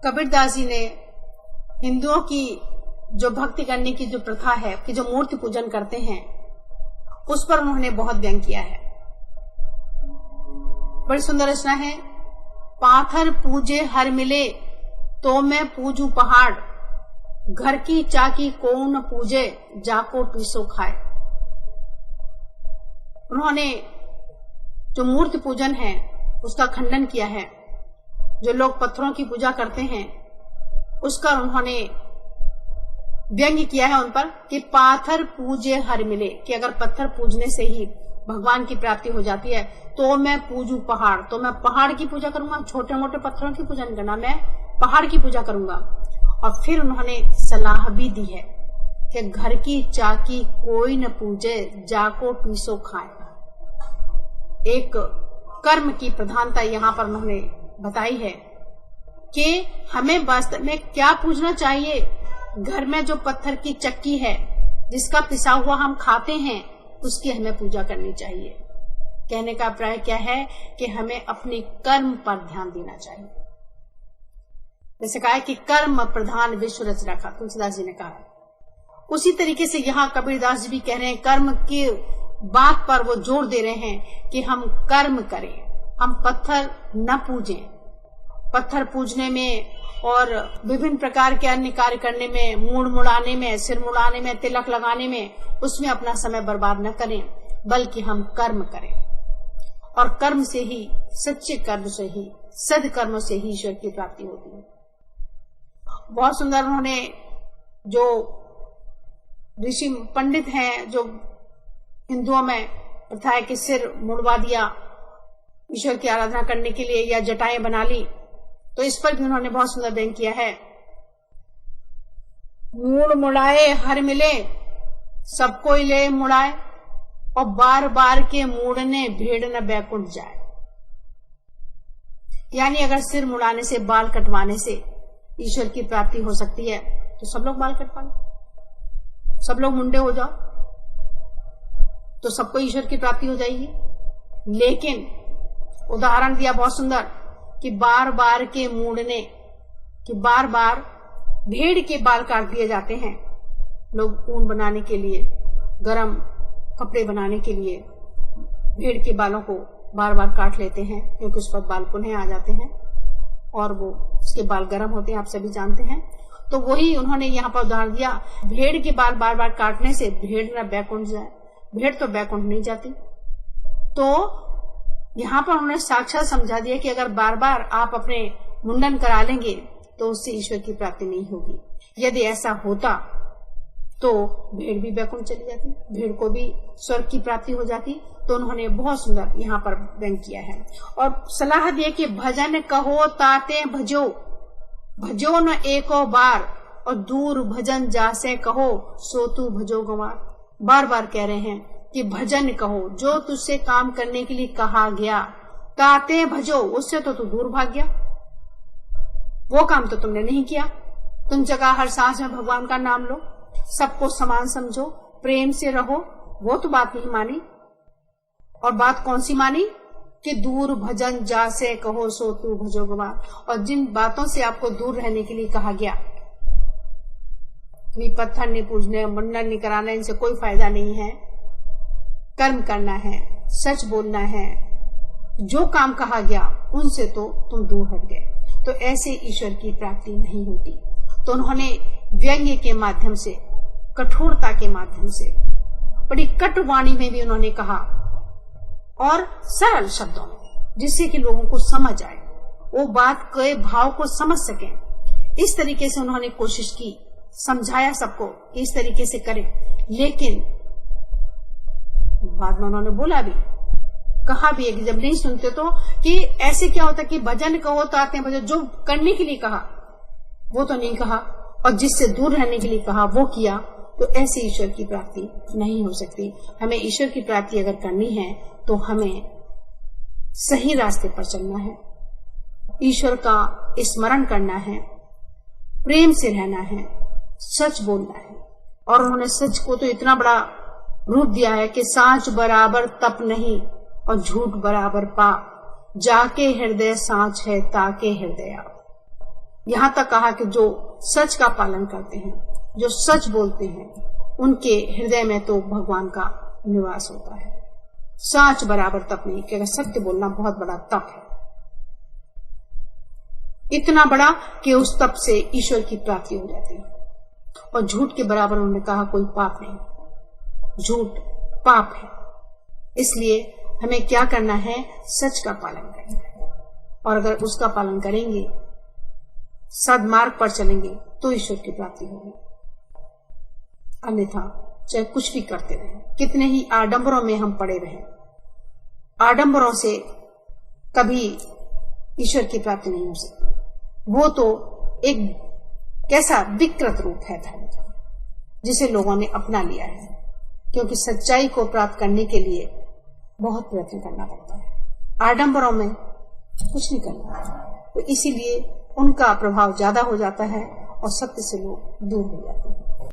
कबीरदास जी ने हिंदुओं की जो भक्ति करने की जो प्रथा है कि जो मूर्ति पूजन करते हैं उस पर उन्होंने बहुत व्यंग किया है। बड़ी सुंदर रचना है। पाथर पूजे हर मिले तो मैं पूजू पहाड़, घर की चाकी को न पूजे जाको पीसो खाए। उन्होंने जो मूर्ति पूजन है उसका खंडन किया है। जो लोग पत्थरों की पूजा करते हैं उसका उन्होंने व्यंग्य किया है उन पर कि पाथर पूजे हर मिले, कि अगर पत्थर पूजने से ही भगवान की प्राप्ति हो जाती है तो मैं पूजू पहाड़, तो मैं पहाड़ की पूजा करूंगा, छोटे मोटे पत्थरों की पूजा नहीं करना, मैं पहाड़ की पूजा करूंगा। और फिर उन्होंने सलाह भी दी है कि घर की चाकी कोई न पूजे जाको पीसो खाए। एक कर्म की प्रधानता यहाँ पर उन्होंने बताई है कि हमें वास्तव में क्या पूजना चाहिए। घर में जो पत्थर की चक्की है जिसका पिसा हुआ हम खाते हैं उसकी हमें पूजा करनी चाहिए। कहने का अभिप्राय क्या है कि हमें अपने कर्म पर ध्यान देना चाहिए। जैसे कहा कि कर्म प्रधान विश्व रच रखा, तुलसीदास जी ने कहा। उसी तरीके से यहाँ कबीरदास जी भी कह रहे हैं, कर्म की बात पर वो जोर दे रहे हैं कि हम कर्म करें, हम पत्थर न पूजें। पत्थर पूजने में और विभिन्न प्रकार के अन्य कार्य करने में, मूड़ मुड़ाने में, सिर मुड़ाने में, तिलक लगाने में, उसमें अपना समय बर्बाद न करें, बल्कि हम कर्म करें। और कर्म से ही, सच्चे कर्म से ही, सदकर्मों से ही ईश्वर की प्राप्ति होती है। बहुत सुंदर उन्होंने जो ऋषि पंडित हैं, जो हिंदुओं में प्रथा है कि सिर मुड़वा दिया ईश्वर की आराधना करने के लिए या जटाएं बना ली, तो इस पर भी उन्होंने बहुत सुंदर व्यंग किया है। मूड़ मुड़ाए हर मिले सबको ले मुड़ाए, और बार बार के मूड़ने भेड़ न बैकुंठ जाए। यानी अगर सिर मुड़ाने से, बाल कटवाने से ईश्वर की प्राप्ति हो सकती है तो सब लोग बाल कटवा लो, सब लोग मुंडे हो जाओ, तो सबको ईश्वर की प्राप्ति हो जाएगी। लेकिन उदाहरण दिया बहुत सुंदर कि बार बार के मूड़ने, कि बार बार भेड़ के बाल काट दिए जाते हैं। लोग ऊन बनाने के लिए, गरम कपड़े बनाने के लिए भेड़ के बालों को बार बार काट लेते हैं, क्योंकि उस पर बाल पुनः आ जाते हैं और वो उसके बाल गर्म होते हैं, आप सभी जानते हैं। तो वही उन्होंने यहाँ पर उदाहरण दिया, भेड़ के बाल बार बार काटने से भेड़ न बैकुंठ जाए। भेड़ तो बैकुंठ नहीं जाती। तो यहाँ पर उन्होंने साक्षात समझा दिया कि अगर बार बार आप अपने मुंडन करा लेंगे तो उससे ईश्वर की प्राप्ति नहीं होगी। यदि ऐसा होता तो भेड़ भी बैकुंठ चली जाती, भेड़ को भी स्वर्ग की प्राप्ति हो जाती। तो उन्होंने बहुत सुंदर यहाँ पर व्यंग किया है और सलाह दिया कि भजन कहो ताते भजो, भजो न एको बार, और दूर भजन जासे कहो सो तू भजो गंवार। बार बार कह रहे हैं कि भजन कहो, जो तुझसे काम करने के लिए कहा गया, ताते भजो, उससे तो तू दूर भाग गया, वो काम तो तुमने नहीं किया। तुम जगह हर सांस में भगवान का नाम लो, सबको समान समझो, प्रेम से रहो, वो तो बात नहीं मानी। और बात कौन सी मानी कि दूर भजन जासे कहो सो तू भजो गंवार। और जिन बातों से आपको दूर रहने के लिए कहा गया, नहीं पत्थर नहीं पूजने, मुंडन नहीं कराना, इनसे कोई फायदा नहीं है। कर्म करना है, सच बोलना है, जो काम कहा गया उनसे तो तुम दूर हट गए, तो ऐसे ईश्वर की प्राप्ति नहीं होती। तो उन्होंने व्यंग्य के माध्यम से, कठोरता के माध्यम से, बड़ी कटु वाणी में भी उन्होंने कहा और सरल शब्दों में, जिससे कि लोगों को समझ आए, वो बात के भाव को समझ सकें। इस तरीके से उन्होंने कोशिश की, समझाया सबको कि इस तरीके से करें। लेकिन बाद में उन्होंने बोला भी, कहा भी कि जब नहीं सुनते तो कि ऐसे क्या होता कि भजन कहो तो आते हैं भजन, जो करने के लिए कहा वो तो नहीं कहा, और जिससे दूर रहने के लिए कहा वो किया, तो ऐसे ईश्वर की प्राप्ति नहीं हो सकती। हमें ईश्वर की प्राप्ति अगर करनी है तो हमें सही रास्ते पर चलना है, ईश्वर का स्मरण करना है, प्रेम से रहना है, सच बोलना है। और उन्होंने सच को तो इतना बड़ा रूप दिया है कि सांच बराबर तप नहीं और झूठ बराबर पाप, जाके हृदय सांच है ताके हृदय आप। यहाँ तक कहा कि जो सच का पालन करते हैं, जो सच बोलते हैं, उनके हृदय में तो भगवान का निवास होता है। सच बराबर तप नहीं, क्योंकि सत्य बोलना बहुत बड़ा तप है, इतना बड़ा कि उस तप से ईश्वर की प्राप्ति हो जाती है। और झूठ के बराबर उन्होंने कहा कोई पाप नहीं, झूठ पाप है। इसलिए हमें क्या करना है, सच का पालन करना है, और अगर उसका पालन करेंगे, सद्मार्ग पर चलेंगे, तो ईश्वर की प्राप्ति होगी। अन्यथा चाहे कुछ भी करते रहें, कितने ही आडंबरों में हम पड़े रहें, आडंबरों से कभी ईश्वर की प्राप्ति नहीं हो सकती। वो तो एक कैसा विकृत रूप है धर्म का, जिसे लोगों ने अपना लिया है, क्योंकि सच्चाई को प्राप्त करने के लिए बहुत प्रयत्न करना पड़ता है, आडंबरों में कुछ नहीं करना। तो इसीलिए उनका प्रभाव ज्यादा हो जाता है और सत्य से लोग दूर हो जाते हैं।